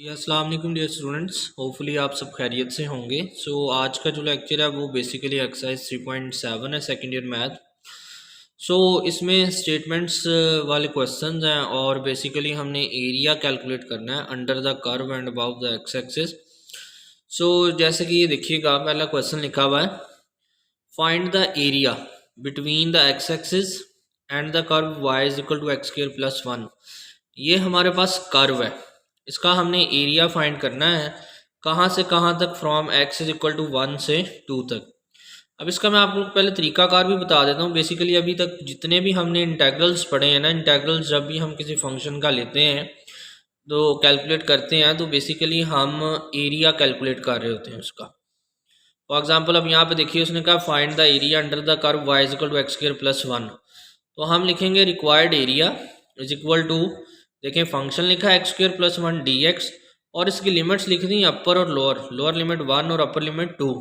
अस्सलाम वालेकुम dear students, hopefully आप सब खैरियत से होंगे। आज का जो लेक्चर है वो बेसिकली एक्सरसाइज 3.7 है, सेकेंड ईयर मैथ। इसमें स्टेटमेंट्स वाले क्वेश्चंस हैं और बेसिकली हमने एरिया कैलकुलेट करना है under the curve and above the x axis. जैसे कि ये देखिएगा, पहला क्वेश्चन लिखा हुआ है, find the area between the x axis and the curve Y is equal to X square plus 1। ये हमारे पास कर्व है, इसका हमने एरिया फाइंड करना है कहाँ से कहाँ तक, from X is equal to 1 से 2 तक। अब इसका मैं आपको पहले तरीकाकार भी बता देता हूँ। बेसिकली अभी तक जितने भी हमने इंटेग्रल्स पढ़े हैं ना, इंटेग्रल्स जब भी हम किसी फंक्शन का लेते हैं तो कैलकुलेट करते हैं, तो बेसिकली हम एरिया कैलकुलेट कर रहे होते हैं उसका। फॉर एग्जाम्पल अब यहाँ पे देखिए, उसने कहा find the area under the curve Y is equal to X square plus 1। तो हम लिखेंगे required area is equal to, देखें फंक्शन लिखा है X square plus 1 D X, और इसकी लिमिट्स लिख दी अपर और लोअर, लोअर लिमिट 1 और अपर लिमिट 2,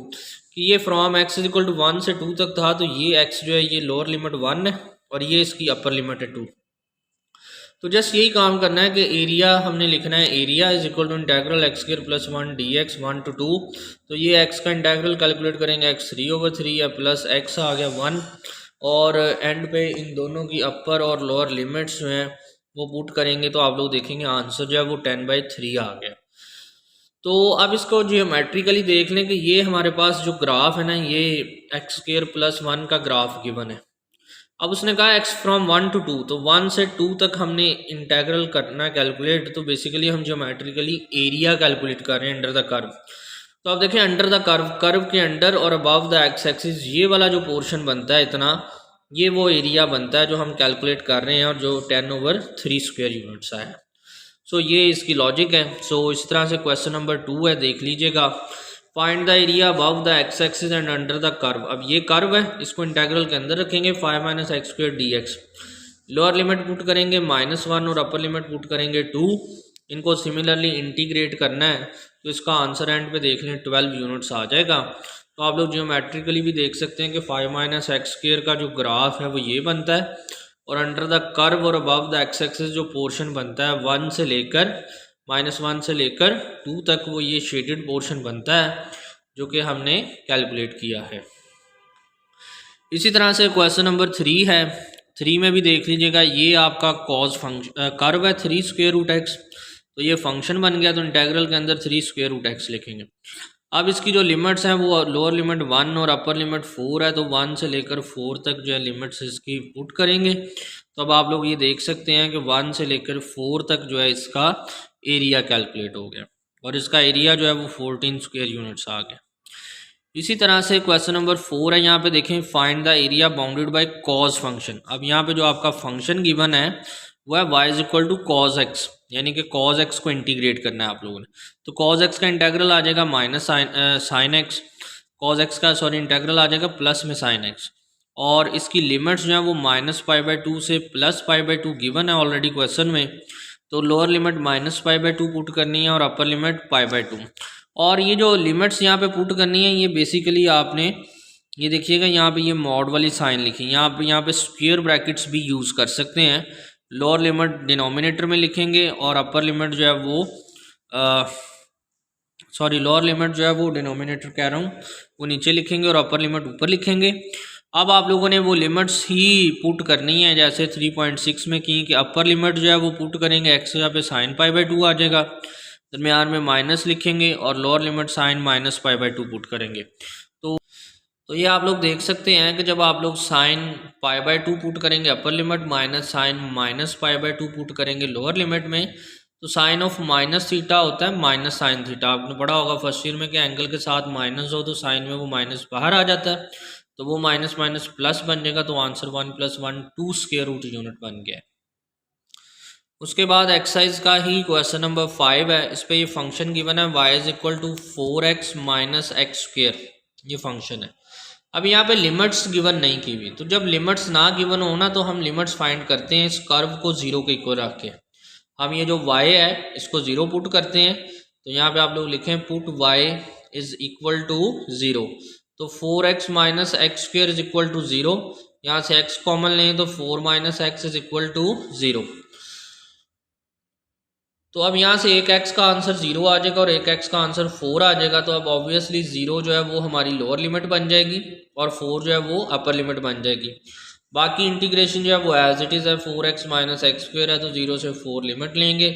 कि ये from X is equal to 1 से 2 तक था, तो ये एक्स जो है ये लोअर लिमिट 1 है और ये इसकी अपर लिमिट है 2। तो जस्ट यही काम करना है कि एरिया हमने लिखना है, area is equal to integral X square plus 1 D X 1 to 2। तो ये एक्स का इंटेग्रल कैलकुलेट करेंगे, एक्स 3/3 या प्लस एक्स आ गया 1, और एंड पे इन दोनों की अपर और लोअर लिमिट्स जो हैं वो पुट करेंगे, तो आप लोग देखेंगे आंसर जो है वो 10/3 आ गया। तो अब इसको जियोमेट्रिकली देख लें कि ये हमारे पास जो ग्राफ है ना, ये एक्स स्क्वायर प्लस 1 का ग्राफ गिवन है। अब उसने कहा एक्स फ्रॉम 1 to 2, तो 1 से 2 तक हमने इंटेग्रल करना है कैलकुलेट। तो बेसिकली हम जियोमेट्रिकली एरिया कैलकुलेट कर रहे हैं अंडर द कर्व। तो आप देखें अंडर द कर्व, कर्व के अंडर और अबव द एक्स एक्सिस, ये वाला जो पोर्शन बनता है इतना, ये वो एरिया बनता है जो हम कैलकुलेट कर रहे हैं और जो 10/3 स्क्वायर यूनिट्स आया है। ये इसकी लॉजिक है। इस तरह से क्वेश्चन नंबर 2 है, देख लीजिएगा, find the area above the x axis and under the curve. अब ये कर्व है, इसको इंटेग्रल के अंदर रखेंगे 5 - x square D x, lower limit put करेंगे -1 और अपर लिमिट पुट करेंगे 2। इनको सिमिलरली इंटीग्रेट करना है, तो इसका आंसर एंड पे देख लें 12 यूनिट्स आ जाएगा। तो आप लोग जियोमेट्रिकली भी देख सकते हैं कि 5 - x स्क्वायर का जो ग्राफ है वो ये बनता है, और अंडर द कर्व और अबव द एक्स एक्सिस जो पोर्शन बनता है 1 से लेकर -1 से लेकर 2 तक, वो ये शेडेड पोर्शन बनता है जो कि हमने कैलकुलेट किया है। इसी तरह से क्वेश्चन नंबर 3 है, 3 में भी देख लीजिएगा, ये आपका कॉज फंक्शन कर्व है 3 स्क्वायर रूट एक्स, तो ये फंक्शन बन गया, तो इंटेग्रल के अंदर 3 स्क्वायर रूट एक्स लिखेंगे। अब इसकी जो लिमिट्स हैं वो लोअर लिमिट 1 और अपर लिमिट 4 है, तो 1 से लेकर 4 तक जो है लिमिट्स इसकी पुट करेंगे। तो अब आप लोग ये देख सकते हैं कि 1 से लेकर 4 तक जो है इसका एरिया कैलकुलेट हो गया, और इसका एरिया जो है वो 14 स्क्वायर यूनिट्स आ गया। इसी तरह से क्वेश्चन नंबर 4 है, यहाँ पे देखें find the area bounded bye cause function. अब यहाँ पे जो आपका फंक्शन गिवन है वो है y is equal to cos X, यानी कि कॉज एक्स को इंटीग्रेट करना है आप लोगों ने। तो कॉज एक्स का इंटेग्रल आ जाएगा minus sine x, cos x का इंटेग्रल आ जाएगा प्लस में साइन एक्स, और इसकी लिमिट्स जो है वो -π/2 से +π/2 गिवन है ऑलरेडी क्वेश्चन में। तो लोअर लिमिट -π/2 पुट करनी है और अपर लिमिट π/2, और ये जो लिमिट्स यहाँ पे पुट करनी है, ये बेसिकली आपने ये देखिएगा यहाँ पे ये मॉड वाली साइन लिखी, यहाँ पे स्क्वायर ब्रैकेट्स भी यूज़ कर सकते हैं। लोअर लिमिट डिनोमिनेटर में लिखेंगे और अपर लिमिट जो है वो लोअर लिमिट जो है वो डिनोमिनेटर कह रहा हूँ वो नीचे लिखेंगे और अपर लिमिट ऊपर लिखेंगे। अब आप लोगों ने वो लिमिट्स ही पुट करनी है जैसे 3.6 में की, कि अपर लिमिट जो है वो पुट करेंगे एक्स यहाँ पे sin π/2 आ जाएगा, दरमियान में माइनस लिखेंगे, और लोअर लिमिट sin -π/2 पुट करेंगे। तो ये आप लोग देख सकते हैं कि जब आप लोग sin π/2 पुट करेंगे upper limit, minus sin -π/2 put करेंगे लोअर लिमिट में, तो साइन ऑफ माइनस थीटा होता है माइनस साइन थीटा। आपने पढ़ा होगा फर्स्ट ईयर में कि एंगल के साथ माइनस हो तो साइन में वो माइनस बाहर आ जाता है, तो वो माइनस माइनस प्लस बन जाएगा, तो आंसर 1 + 1 2 स्क्वायर रूट यूनिट बन गया है। उसके बाद एक्सरसाइज का ही क्वेश्चन नंबर 5 है, इस पे ये फंक्शन गिवन है y is equal to 4x - x square, ये फंक्शन है। अब यहाँ पे लिमिट्स गिवन नहीं की हुई, तो जब लिमिट्स ना गिवन हो ना, तो हम लिमिट्स फाइंड करते हैं इस कर्व को 0 के इक्वल रख के। हम ये जो y है इसको 0 पुट करते हैं, तो यहाँ पे आप लोग लिखें put y is equal to 0, तो 4x - x square is equal to 0, यहाँ से x कॉमन लें तो 4 - x इज इक्वल टू 0। तो अब यहाँ से एक एक्स का आंसर 0 आ जाएगा और एक एक्स का आंसर 4 आ जाएगा। तो अब ऑब्वियसली 0 जो है वो हमारी लोअर लिमिट बन जाएगी और 4 जो है वो अपर लिमिट बन जाएगी। बाकी इंटीग्रेशन जो है वो एज इट इज़ है, 4x माइनस एक्स स्क्वेयर है तो 0 से 4 लिमिट लेंगे,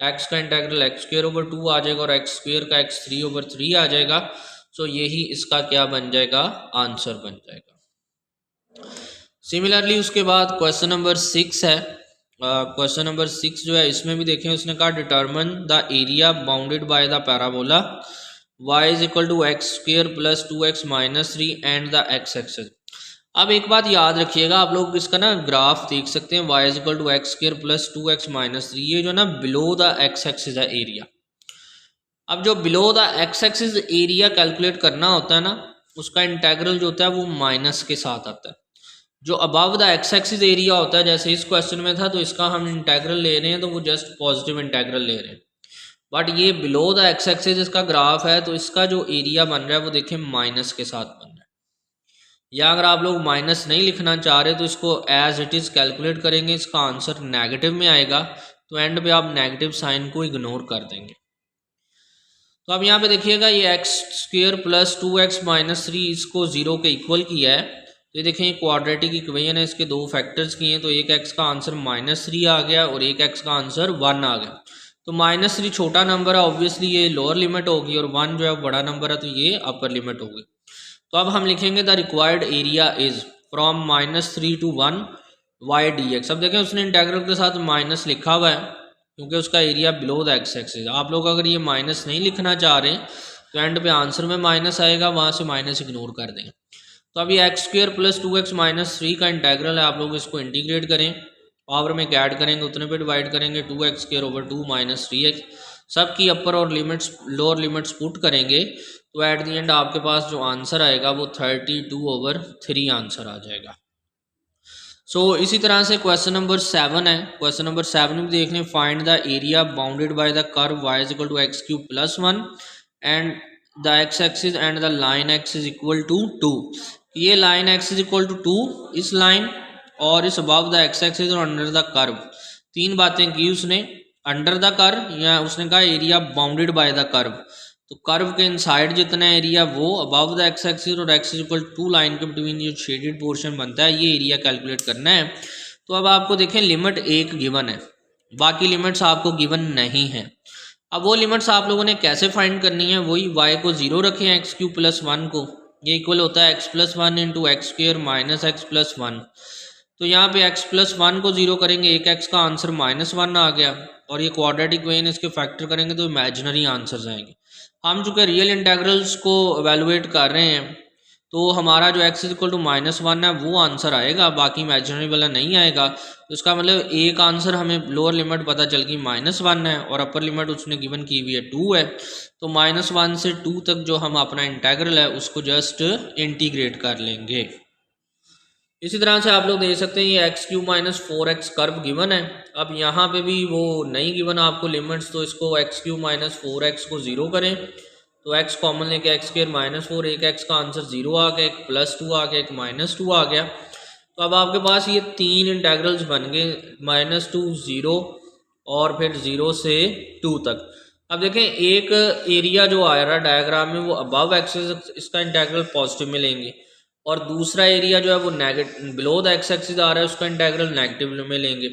x का इंटेग्रल एक्स स्क्वेयर ओवर 2 आ जाएगा और एक्स स्क्वेयर का x3 ओवर 3 आ जाएगा। सो यही इसका क्या बन जाएगा, आंसर बन जाएगा। सिमिलरली उसके बाद क्वेश्चन नंबर 6 है। क्वेश्चन नंबर 6 जो है इसमें भी देखें, उसने कहा determine the area bounded by the parabola y is equal to X square plus 2x minus 3 and the x axis. अब एक बात याद रखिएगा, आप लोग इसका ना ग्राफ देख सकते हैं, y is equal to X square plus 2x minus 3, ये जो ना बिलो द x एक्सिस है एरिया। अब जो below the x axis area calculate करना होता है ना, उसका इंटेग्रल जो होता है वो माइनस के साथ आता है। जो above the x axis area होता है, जैसे इस क्वेश्चन में था, तो इसका हम इंटेग्रल ले रहे हैं तो वो जस्ट पॉजिटिव इंटेग्रल ले रहे हैं। बट ये बिलो द एक्स एक्सिस इसका ग्राफ है, तो इसका जो एरिया बन रहा है वो देखिए माइनस के साथ बन रहा है। या अगर आप लोग माइनस नहीं लिखना चाह रहे तो इसको एज इट इज़ कैलकुलेट करेंगे, इसका आंसर नेगेटिव में आएगा, तो एंड पे आप नेगेटिव साइन को इग्नोर कर देंगे। तो अब यहाँ पे देखिएगा, ये x square plus 2x minus 3 इसको 0 के इक्वल किया है। तो ये देखें, ये क्वाड्रेटिक इक्वेशन है, इसके दो फैक्टर्स किए हैं, तो एक एक्स का आंसर -3 आ गया और एक एक्स का आंसर 1 आ गया। तो -3 छोटा नंबर है, ऑब्वियसली ये लोअर लिमिट होगी, और 1 जो है बड़ा नंबर है तो ये अपर लिमिट होगी। तो अब हम लिखेंगे the required area is from -3 to 1 y dx। अब देखें उसने इंटेग्रल के साथ माइनस लिखा हुआ है क्योंकि उसका area below the x axis. आप लोग अगर ये माइनस नहीं लिखना चाह रहे तो एंड पे आंसर में माइनस आएगा, वहाँ से माइनस इग्नोर कर दें। तो अब ये x square plus 2x minus 3 का इंटेग्रल है, आप लोग इसको इंटीग्रेट करें, पावर में क्या ऐड करेंगे उतने पे डिवाइड करेंगे, 2x square over 2 minus 3x, सब की अपर और लिमिट्स लोअर लिमिट्स पुट करेंगे, तो एट दी एंड आपके पास जो आंसर आएगा वो 32/3 आंसर आ जाएगा। इसी तरह से क्वेश्चन नंबर 7 है। क्वेश्चन नंबर 7 में देख लें, find the area bounded by the curve y is equal to X cube plus 1 and the x axis and the line x is equal to 2। ये line x is equal to 2, इस line और इस above the x axis और under the curve, तीन बातें की उसने। Under the curve, या उसने कहा area bounded by the curve, तो कर्व के इनसाइड जितना एरिया वो अबव द एक्स एक्सिस और एक्स इक्वल टू लाइन के बिटवीन जो शेडेड पोर्शन बनता है, ये एरिया कैलकुलेट करना है। तो अब आपको देखें, लिमिट एक गिवन है, बाकी लिमिट्स आपको गिवन नहीं है। अब वो लिमिट्स आप लोगों ने कैसे फाइंड करनी है, वही y को 0 रखें, एक्स क्यूब प्लस 1 को, ये इक्वल होता है x plus 1 into x square minus x plus 1। तो यहाँ पे x प्लस 1 को 0 करेंगे, एक x का आंसर -1 आ गया, और ये क्वाड्रेटिक वेन इसके फैक्टर करेंगे तो इमेजिनरी आंसर्स आएंगे। हम चूँकि रियल इंटेग्रल्स को एवेलुएट कर रहे हैं तो हमारा जो x इज इक्वल टू -1 है वो आंसर आएगा, बाकी इमेजिनरी वाला नहीं आएगा। तो इसका मतलब एक आंसर हमें लोअर लिमिट पता चल गई -1 है, और अपर लिमिट उसने गिवन की हुई है 2 है। तो -1 से 2 तक जो हम अपना इंटेग्रल है उसको जस्ट इंटीग्रेट कर लेंगे। इसी तरह से आप लोग देख सकते हैं, ये x cube minus 4x curve given है। अब यहाँ पे भी वो नहीं गिवन आपको लिमिट्स, तो इसको एक्स क्यूब माइनस 4x को 0 करें, तो x कॉमन लेके एक्स स्क्वायर -4, एक x का आंसर 0 आ गया, एक +2 आ गया, एक -2 आ गया। तो अब आपके पास ये तीन इंटेग्रल्स बन गए, -2 0 और फिर 0 से 2 तक। अब देखें, एक एरिया जो आ रहा है डायग्राम में वो अबव एक्सिस, इसका इंटेग्रल पॉजिटिव में लेंगे, और दूसरा एरिया जो है वो negative below the x axis आ रहा है, उसका इंटेग्रल नेगेटिव में लेंगे।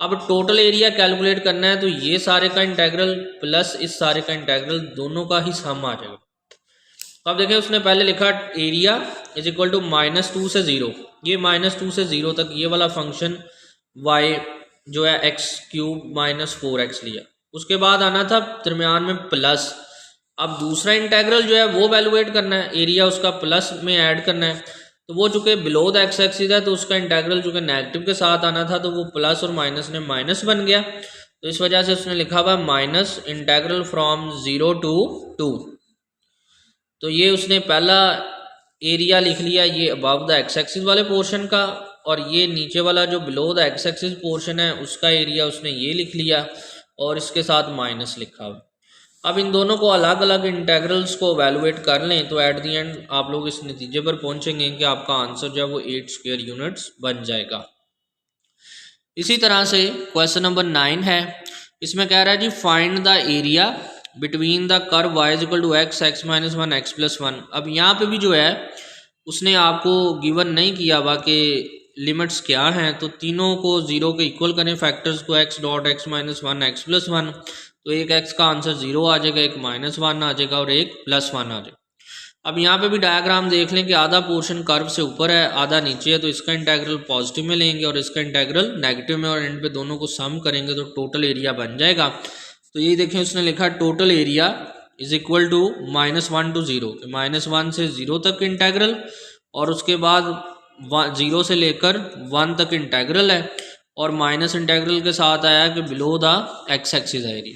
अब टोटल एरिया कैलकुलेट करना है, तो ये सारे का इंटेग्रल प्लस इस सारे का इंटेग्रल, दोनों का ही सम आ जाएगा। तो अब देखें, उसने पहले लिखा एरिया इज इक्वल टू -2 से 0, ये -2 से 0 तक ये वाला फंक्शन y जो है एक्स क्यूब माइनस 4x लिया, उसके बाद आना था दरमियान में प्लस। अब दूसरा इंटेग्रल जो है वो वैल्यूएट करना है, एरिया उसका प्लस में ऐड करना है, तो वो चूँकि बिलो द एक्स एक्सिस है तो उसका इंटेग्रल चूँकि नेगेटिव के साथ आना था, तो वो प्लस और माइनस ने माइनस बन गया, तो इस वजह से उसने लिखा हुआ माइनस इंटेग्रल फ्रॉम 0 to 2। तो ये उसने पहला एरिया लिख लिया ये अबव द एक्स एक्सिस वाले पोर्शन का, और ये नीचे वाला जो below the x axis portion है उसका एरिया उसने ये लिख लिया, और इसके साथ माइनस लिखा हुआ। अब इन दोनों को अलग अलग इंटेग्रल्स को वैल्यूएट कर लें, तो एट दी एंड आप लोग इस नतीजे पर पहुंचेंगे कि आपका आंसर जो है वो 8 स्क्वायर यूनिट्स बन जाएगा। इसी तरह से क्वेश्चन नंबर 9 है। इसमें कह रहा है जी find the area between the curve y is equal to x, x minus one, x plus one. अब यहाँ पे भी जो है उसने आपको गिवन नहीं किया हुआ कि लिमिट्स क्या हैं, तो तीनों को ज़ीरो के इक्वल करें, फैक्टर्स को x dot x minus one, x plus one, तो एक एक्स का आंसर ज़ीरो आ जाएगा, एक माइनस वन आ जाएगा और एक प्लस वन आ जाएगा। अब यहाँ पे भी डायग्राम देख लें कि आधा पोर्शन कर्व से ऊपर है, आधा नीचे है, तो इसका इंटेग्रल पॉजिटिव में लेंगे और इसका इंटेग्रल नेगेटिव में, और एंड पे दोनों को सम करेंगे तो टोटल एरिया बन जाएगा। तो ये देखें उसने लिखा total area is equal to -1 to 0, -1 से 0 तक इंटेग्रल और उसके बाद 0 से लेकर 1 तक इंटेग्रल है, और माइनस इंटेग्रल के साथ आया कि below the x axis area.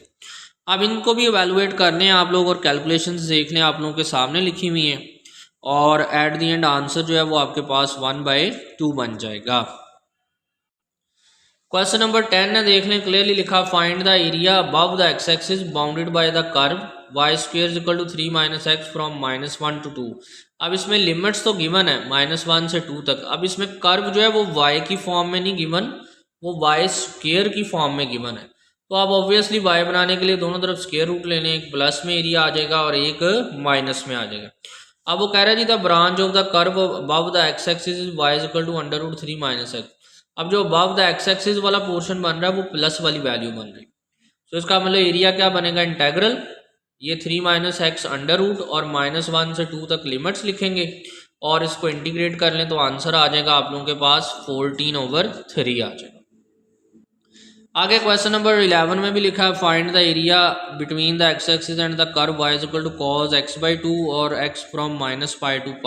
अब इनको भी इवेलुएट करने हैं आप लोग और कैलकुलेशंस देख लें, आप लोगों के सामने लिखी हुई हैं, और एट द एंड आंसर जो है वो आपके पास 1/2 बन जाएगा। क्वेश्चन नंबर 10 ने देख लें, क्लियरली लिखा find the area above the x axis bounded by the curve Y square is equal to 3 minus X from -1 to 2। अब इसमें लिमिट्स तो गिवन है -1 से 2 तक। अब इसमें कर्व जो है वो वाई की फॉर्म में नहीं गिवन, वो वाई स्क्वायर की फॉर्म में गिवन है। तो आप ऑब्वियसली वाई बनाने के लिए दोनों तरफ स्क्वायर रूट ले लें, एक प्लस में एरिया आ जाएगा और एक माइनस में आ जाएगा। अब वो कह रहा है जी the branch of the curve above the x axis is y is equal to √3 minus x. अब जो अबव द एक्स एक्सिस वाला पोर्शन बन रहा है वो प्लस वाली वैल्यू बन रही है, तो इसका मतलब एरिया क्या बनेगा, इंटेग्रल ये 3 माइनस एक्स √, और -1 से 2 तक लिमिट्स लिखेंगे और इसको इंटीग्रेट कर लें तो आंसर आ जाएगा आप लोगों के पास 14/3 आ जाएगा। आगे क्वेश्चन नंबर 11 में भी लिखा है find the area between the x axis and the curve y is equal to cos x/2 और x फ्रॉम -π to π।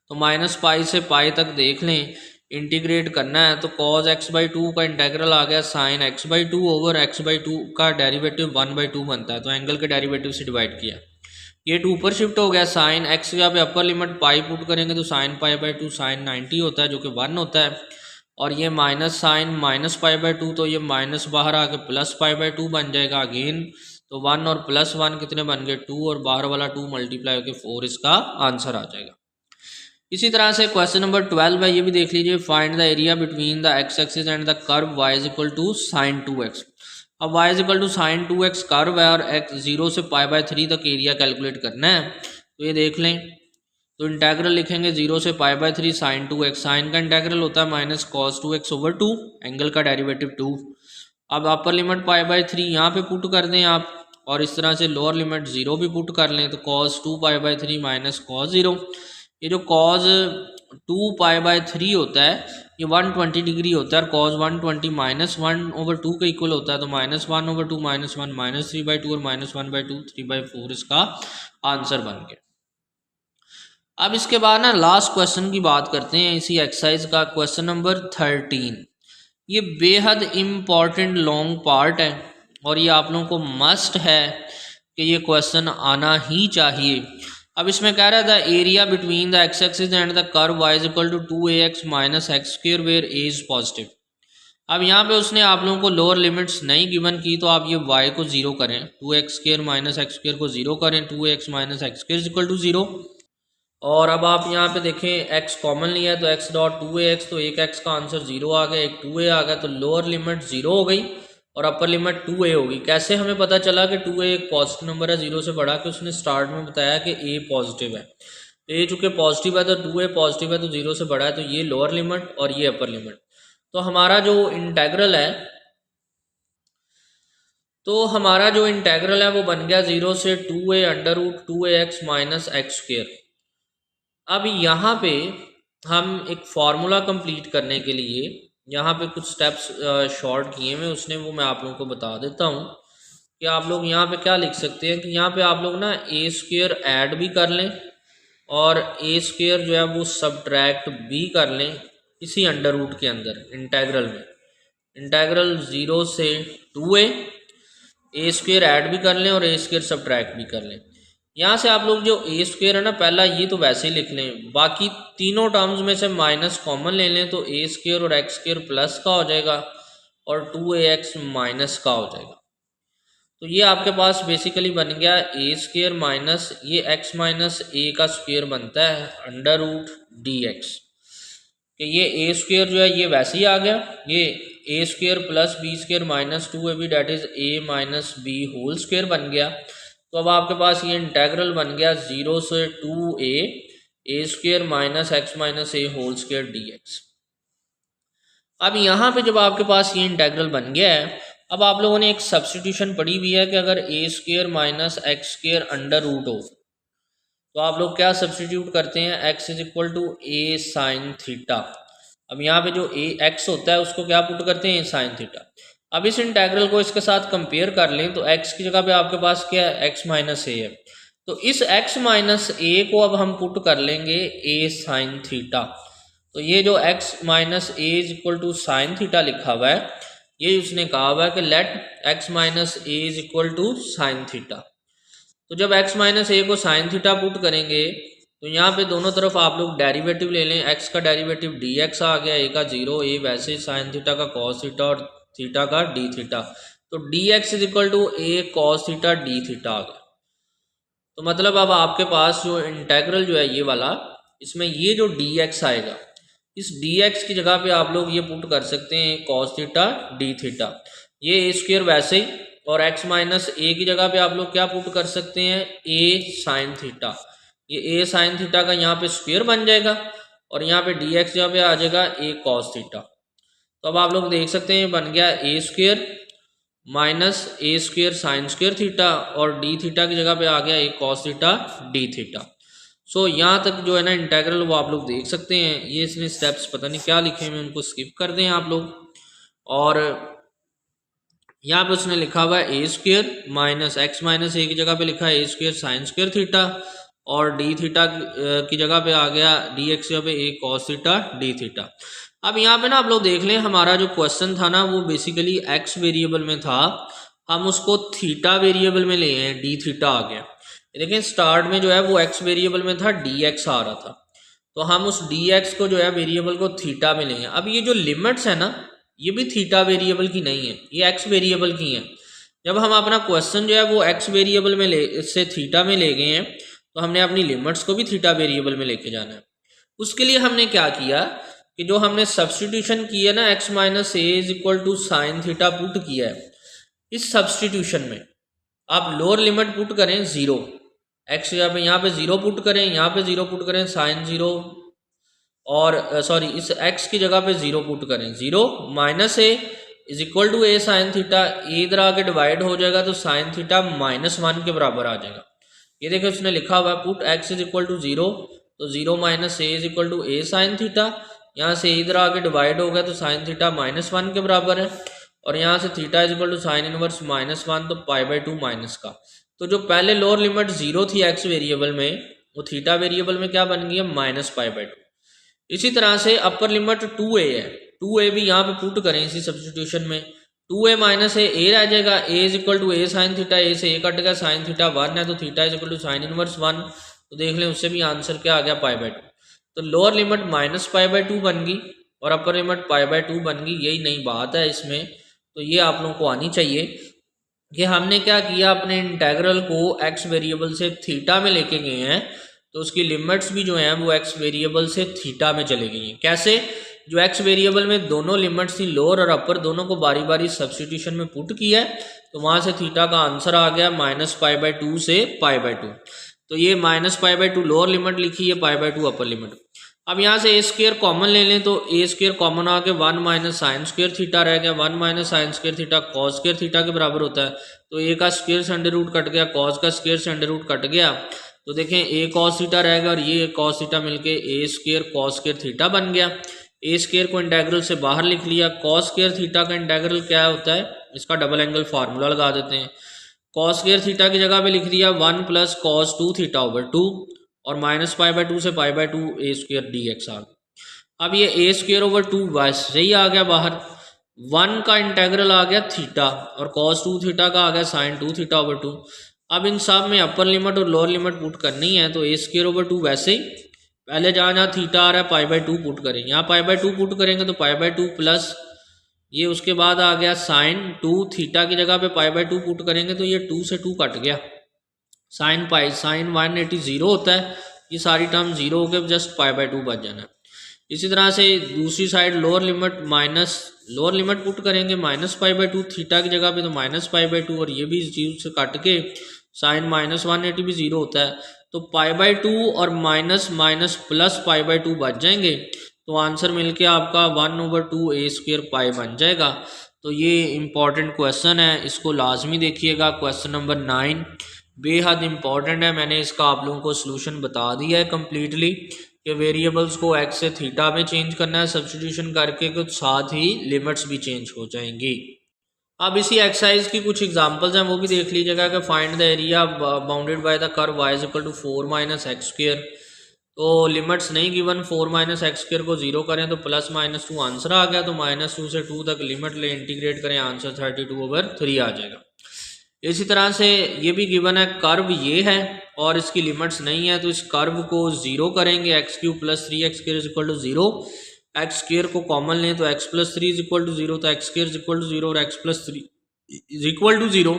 तो -π से π तक देख लें, इंटीग्रेट करना है तो cos x/2 का इंटेग्रल आ गया sin x/2 ओवर x/2 का डेरिवेटिव 1/2 बनता है, तो एंगल के डेरिवेटिव से डिवाइड किया, ये 2 ऊपर शिफ्ट हो गया, sin x यहाँ पे अपर लिमिट पाई पुट करेंगे तो sin π/2 sin 90 होता है जो कि 1 होता है, और ये माइनस साइन -π/2 तो ये माइनस बाहर आके +π/2 बन जाएगा अगेन, तो 1 और +1 कितने बन गए 2, और बाहर वाला 2 मल्टीप्लाई होकर 4 इसका आंसर आ जाएगा। इसी तरह से क्वेश्चन नंबर 12 है, ये भी देख लीजिए find the area between the x axis and the curve y is equal to sin 2x। अब y is equal to sin 2x curve है और x 0 से π/3 तक एरिया कैलकुलेट करना है, तो ये देख लें, तो इंटेग्रल लिखेंगे 0 से π/3 sin 2x, साइन का इंटेग्रल होता है minus cos 2x over 2, angle का डेरिवेटिव 2। अब अपर लिमिट π/3 यहाँ पे पुट कर दें आप, और इस तरह से लोअर लिमिट 0 भी पुट कर लें, तो cos 2π/3 माइनस cos 0, ये जो cos 2π/3 होता है ये 120 डिग्री होता है, और cos 120 -1/2 के इक्वल होता है, तो -1/2 -1 -3/2 और -1/2 3/4 इसका आंसर बन गया। अब इसके बाद ना लास्ट क्वेश्चन की बात करते हैं इसी एक्सरसाइज का, क्वेश्चन नंबर 13। ये बेहद इम्पॉर्टेंट लॉन्ग पार्ट है और ये आप लोगों को मस्ट है कि ये क्वेश्चन आना ही चाहिए। अब इसमें कह रहा था area between the x axis and the curve y is equal to 2ax minus x square where a is positive. अब यहाँ पे उसने आप लोगों को लोअर लिमिट्स नहीं गिवन की, तो आप ये y को 0 करें, 2x² माइनस एक्स स्क्वायर को 0 करें, 2x minus x square is equal to 0। और अब आप यहाँ पे देखें x कॉमन लिया है तो x डॉट 2ax, तो एक x का आंसर 0 आ गया, एक 2a आ गया, तो लोअर लिमिट 0 हो गई और अपर लिमिट 2a होगी। कैसे हमें पता चला कि 2a एक पॉजिटिव नंबर है 0 से बढ़ा के, उसने स्टार्ट में बताया कि a पॉजिटिव है, a चूँकि पॉजिटिव है तो 2a पॉजिटिव है तो 0 से बढ़ा है, तो ये लोअर लिमिट और ये अपर लिमिट। तो हमारा जो इंटेग्रल है वो बन गया 0 से 2a under root 2ax minus x square. अब यहाँ पे हम एक फार्मूला कंप्लीट करने के लिए यहाँ पे कुछ स्टेप्स शॉर्ट किए हुए, उसने वो मैं आप लोगों को बता देता हूँ कि आप लोग यहाँ पे क्या लिख सकते हैं कि यहाँ पे आप लोग ना a स्क्वायर ऐड भी कर लें और a स्क्वायर जो है वो सब्ट्रैक्ट भी कर लें इसी अंडर रूट के अंदर इंटेग्रल में। इंटेग्रल 0 से 2a, a स्क्वायर ऐड भी कर लें और a स्क्वायर सब्ट्रैक्ट भी कर लें। यहाँ से आप लोग जो a स्क्वायर है ना पहला ये तो वैसे ही लिख लें, बाकी तीनों टर्म्स में से माइनस कॉमन ले लें तो a स्क्वायर और एक्स स्क्वायर प्लस का हो जाएगा और 2ax माइनस का हो जाएगा। तो ये आपके पास बेसिकली बन गया a स्क्वायर माइनस ये x माइनस a का स्क्वायर बनता है अंडर रूट dx, कि ये a स्क्वायर जो है ये वैसे ही आ गया, ये a square plus b square minus 2ab that is a minus b whole square बन गया। तो अब आपके पास ये इंटेग्रल बन गया 0 से 2a square minus x minus a whole square d x. अब यहाँ पे जब आपके पास ये इंटेग्रल बन गया है, अब आप लोगों ने एक सब्स्टिट्यूशन पढ़ी हुई है कि अगर a square minus x square under root हो तो आप लोग क्या सब्स्टिट्यूट करते हैं, x is equal to a sine theta. अब यहाँ पे जो ए एक्स होता है उसको क्या पुट करते हैं, ए साइन थीटा। अब इस इंटेग्रल को इसके साथ कंपेयर कर लें तो x की जगह पे आपके पास क्या है, x माइनस ए है। तो इस x माइनस ए को अब हम पुट कर लेंगे ए साइन थीटा। तो ये जो x minus a is equal to sine theta लिखा हुआ है, ये उसने कहा हुआ है कि let x minus a is equal to sine theta. तो जब x माइनस ए को साइन थीटा पुट करेंगे तो यहाँ पे दोनों तरफ आप लोग डेरिवेटिव ले लें, x का डेरिवेटिव dx आ गया, a का 0, a वैसे साइन थीटा का कॉस थीटा और थीटा का डी थीटा। तो dx is equal to a cos theta d theta आ गया। तो मतलब अब आपके पास जो इंटेग्रल जो है ये वाला, इसमें ये जो dx आएगा, इस dx की जगह पे आप लोग ये पुट कर सकते हैं कॉस थीटा डी थीटा, ये ए स्क्वेयर वैसे ही, और x माइनस ए की जगह पे आप लोग क्या पुट कर सकते हैं, ए साइन थीटा। ये ए साइन थीटा का यहाँ पे स्क्वेयर बन जाएगा और यहाँ पे dx जगह पे आ जाएगा ए कॉस थीटा। तो अब आप लोग देख सकते हैं बन गया ए स्क्वेयर माइनस ए स्क्वेयर साइन स्क्वेयर थीटा और डी थीटा की जगह पे आ गया ए कॉस थीटा डी थीटा। सो यहाँ तक जो है ना इंटेग्रल वो आप लोग देख सकते हैं। ये इसने स्टेप्स पता नहीं क्या लिखे हैं, उनको स्किप कर दें आप लोग। और यहाँ पे उसने लिखा हुआ है ए स्क्वेयर माइनस एक्स माइनस ए की जगह पे लिखा है ए स्क्वेयर साइन स्क्वेयर थीटा और डी थीटा की जगह पे आ गया डी एक्स जगह पे ए कॉस थीटा डी थीटा। अब यहाँ पे ना आप लोग देख लें, हमारा जो क्वेश्चन था ना वो बेसिकली एक्स वेरिएबल में था, हम उसको थीटा वेरिएबल में ले हैं, डी थीटा आ गया। लेकिन स्टार्ट में जो है वो एक्स वेरिएबल में था, डी एक्स आ रहा था, तो हम उस डी एक्स को जो है वेरिएबल को थीटा में लेंगे। अब ये जो लिमिट्स है ना ये भी थीटा वेरिएबल की नहीं है, ये एक्स वेरिएबल की हैं। जब हम अपना क्वेश्चन जो है वो एक्स वेरिएबल में से थीटा में ले गए हैं तो हमने अपनी लिमिट्स को भी थीटा वेरिएबल में लेके जाना है। उसके लिए हमने क्या किया कि जो हमने सब्सटीट्यूशन की है ना, x minus a is equal to sine theta put किया है, इस सब्सटीट्यूशन में आप लोअर लिमिट पुट करें 0, एक्स यहाँ पे 0 पुट करें, यहाँ पे 0 पुट करें साइन 0, और सॉरी इस x की जगह पे 0 पुट करें, 0 minus a is equal to a sine theta, a इधर आके डिवाइड हो जाएगा तो साइन थीटा -1 के बराबर आ जाएगा। ये देखो उसने लिखा हुआ है put x is equal to 0, तो 0 minus a is equal to a sine theta, यहाँ से इधर आके डिवाइड हो गया तो साइन थीटा -1 के बराबर है, और यहाँ से theta is equal to sine inverse -1 तो π/2 माइनस का। तो जो पहले लोअर लिमिट 0 थी x वेरिएबल में, वो थीटा वेरिएबल में क्या बन गई है, -π/2। इसी तरह से अपर लिमिट 2a है, 2a भी यहाँ पे पुट करें इसी सब्स्टिट्यूशन में, 2a माइनस ए रह जाएगा, a is equal to a sine theta, a से ए कट गया, साइन थीटा 1 है तो theta is equal to sine inverse 1, तो देख लें उससे भी आंसर क्या आ गया π/2। तो लोअर लिमिट -π/2 बन गई और अपर लिमिट π/2 बन गई। यही नई बात है इसमें, तो ये आप लोगों को आनी चाहिए कि हमने क्या किया, अपने इंटेग्रल को एक्स वेरिएबल से थीटा में लेके गए हैं, तो उसकी लिमिट्स भी जो हैं वो एक्स वेरिएबल से थीटा में चले गई हैं। कैसे, जो एक्स वेरिएबल में दोनों लिमिट्स थी लोअर और अपर, दोनों को बारी बारी सब्स्टिट्यूशन में पुट किया है, तो वहाँ से थीटा का आंसर आ गया -π/2 से π/2। तो ये -π/2 लोअर लिमिट लिखी है, π/2 अपर लिमिट। अब यहाँ से ए स्क्वेयर कॉमन ले लें तो ए स्क्वेयर कॉमन आ गया, 1 माइनस साइन स्क्वेयर थीटा रह गया, 1 minus sine square theta cos square theta के बराबर होता है, तो ए का स्क्वेयर से अंडर रूट कट गया, कॉस का स्क्वेयर से अंडर रूट कट गया, तो देखें ए कॉस थीटा रहेगा और ये कॉस थीटा मिलके ए स्क्वेयर कॉस स्क्वेयर थीटा बन गया। ए स्क्वेयर को इंटेग्रल से बाहर लिख लिया, कॉस स्क्वेयर थीटा का इंटेग्रल क्या होता है, इसका डबल एंगल फार्मूला लगा देते हैं। कॉस स्क्वेयर थीटा की जगह पे लिख दिया 1 प्लस कॉस 2 थीटा ओवर 2 और -π/2 से π/2 ए स्क्वेयर डी एक्स आ गया। अब ये ए स्क्वेयर ओवर 2 वैसे ही आ गया बाहर, 1 का इंटेग्रल आ गया थीटा और कॉस 2 थीटा का आ गया साइन 2 थीटा ओवर 2। अब इन सब में अपर लिमिट और लोअर लिमिट पुट करनी है, तो ए स्क्वेयर ओवर 2 वैसे ही पहले जहाँ थीटा आ रहा है π/2 पुट करेंगे, यहाँ π/2 पुट करेंगे तो π/2 प्लस ये उसके बाद आ गया साइन 2 थीटा की जगह पे π/2 पुट करेंगे तो ये 2 से 2 कट गया, साइन 180 0 होता है, ये सारी टर्म 0 हो गए, जस्ट π/2 बच जाना है। इसी तरह से दूसरी साइड लोअर लिमिट पुट करेंगे -π/2 थीटा की जगह पे, तो -π/2 और ये भी 0 से काट के साइन -180 भी 0 होता है, तो π/2 और माइनस प्लस π/2 बच जाएंगे, तो आंसर मिलके आपका 1/2a² पाई बन जाएगा। तो ये इम्पॉर्टेंट क्वेश्चन है, इसको लाजमी देखिएगा। क्वेश्चन नंबर 9 बेहद इम्पॉर्टेंट है, मैंने इसका आप लोगों को सोल्यूशन बता दिया है कम्प्लीटली कि वेरिएबल्स को x से थीटा में चेंज करना है सब्स्टिट्यूशन करके, कुछ साथ ही लिमिट्स भी चेंज हो जाएंगी। अब इसी एक्सरसाइज की कुछ एग्जांपल्स हैं, वो भी देख लीजिएगा कि find the area bounded by the curve y = 4 - x²। तो लिमिट्स नहीं गिवन, 4 - x² को 0 करें तो +-2 आंसर आ गया, तो -2 से 2 तक लिमिट ले इंटीग्रेट करें, आंसर 32/3 आ जाएगा। इसी तरह से ये भी गिवन है, कर्व ये है और इसकी लिमिट्स नहीं है, तो इस कर्व को 0 करेंगे, x³ + 3x² = 0, x² को कॉमन लें तो x + 3 = 0, तो x² = 0 और x + 3 = 0,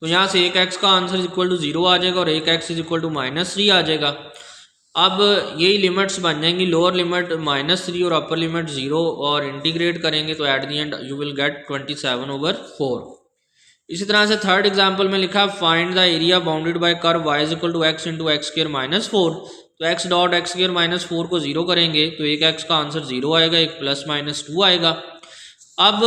तो यहाँ से एक x का आंसर = 0 आ जाएगा और एक x = -3 आ जाएगा। अब यही लिमिट्स बन जाएंगी, लोअर लिमिट -3 और अपर लिमिट 0, और इंटीग्रेट करेंगे तो at the and you will get 27/4। इसी तरह से थर्ड एग्जांपल में लिखा find the area bounded bye curve y = x × x² - 4। तो x डॉट x² - 4 को 0 करेंगे तो एक x का आंसर 0 आएगा, एक +-2 आएगा। अब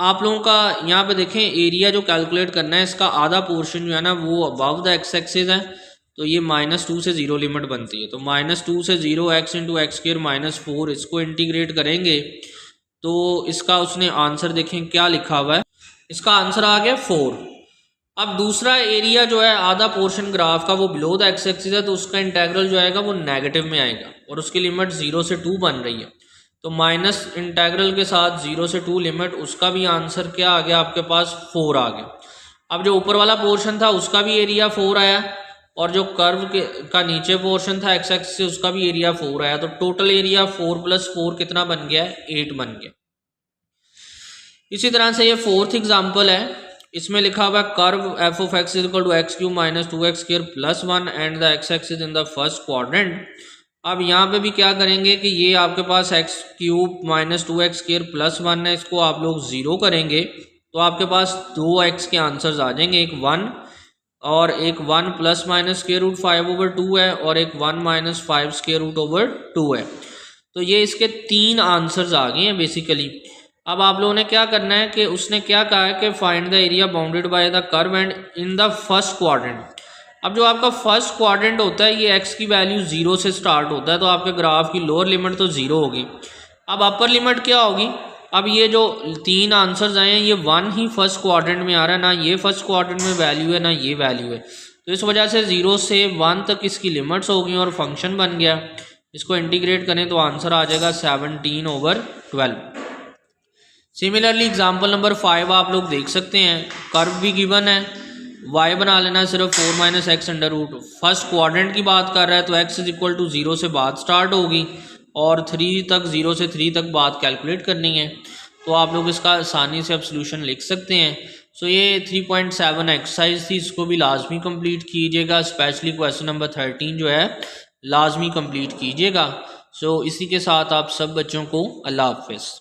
आप लोगों का यहाँ पे देखें एरिया जो कैलकुलेट करना है, इसका आधा पोर्शन जो है ना वो अबव द x एक्सिस है, तो ये -2 से 0 लिमिट बनती है, तो -2 से 0 x × x² - 4 इसको इंटीग्रेट करेंगे तो इसका उसने आंसर देखें क्या लिखा हुआ है, इसका आंसर आ गया 4। अब दूसरा एरिया जो है आधा पोर्शन ग्राफ का वो बिलो द एक्स एक्सिस है, तो उसका इंटेग्रल जो आएगा वो नेगेटिव में आएगा और उसकी लिमिट 0 से 2 बन रही है, तो माइनस इंटेग्रल के साथ 0 से 2 लिमिट, उसका भी आंसर क्या आ गया आपके पास 4 आ गया। अब जो ऊपर वाला पोर्शन था उसका भी एरिया 4 आया और जो कर्व का नीचे पोर्शन था एक्स एक्सिस से उसका भी एरिया 4 आया, तो टोटल एरिया 4 + 4 कितना बन गया, 8 बन गया। इसी तरह से ये फोर्थ एग्जांपल है, इसमें लिखा हुआ है curve f(x) = x³ - 2x² + 1 and the x axis in the first quadrant. अब यहाँ पे भी क्या करेंगे कि ये आपके पास x³ - 2x² + 1 है, इसको आप लोग 0 करेंगे तो आपके पास 2x के आंसर्स आ जाएंगे, एक 1 और एक 1 ± √5/2 है और एक 1 - 5√2 है, तो ये इसके 3 आंसर्स आ गए हैं बेसिकली। अब आप लोगों ने क्या करना है कि उसने क्या कहा है कि find the area bounded by the curve and in the first quadrant. अब जो आपका फर्स्ट क्वाड्रेंट होता है ये x की वैल्यू 0 से स्टार्ट होता है, तो आपके ग्राफ की लोअर लिमिट तो 0 होगी। अब अपर लिमिट क्या होगी, अब ये जो 3 आंसर्स आए हैं ये 1 ही फर्स्ट क्वाड्रेंट में आ रहा है, ना ये फर्स्ट क्वाड्रेंट में वैल्यू है ना ये वैल्यू है, तो इस वजह से 0 से 1 तक इसकी लिमिट्स होगी और फंक्शन बन गया। इसको इंटीग्रेट करें तो आंसर आ जाएगा 17/12। सिमिलरली एग्जाम्पल नंबर 5 आप लोग देख सकते हैं, कर्व भी गिवन है, y बना लेना है सिर्फ 4 - x√। फर्स्ट क्वाड्रेंट की बात कर रहा है तो x = 0 से बात स्टार्ट होगी और 3 तक 0 से 3 तक बात कैलकुलेट करनी है, तो आप लोग इसका आसानी से अब सोल्यूशन लिख सकते हैं। सो ये 3.7 एक्सरसाइज थी, इसको भी लाजमी कंप्लीट कीजिएगा, स्पेशली क्वेश्चन नंबर 13 जो है लाजमी कंप्लीट कीजिएगा। सो इसी के साथ आप सब बच्चों को अल्लाह हाफिज़।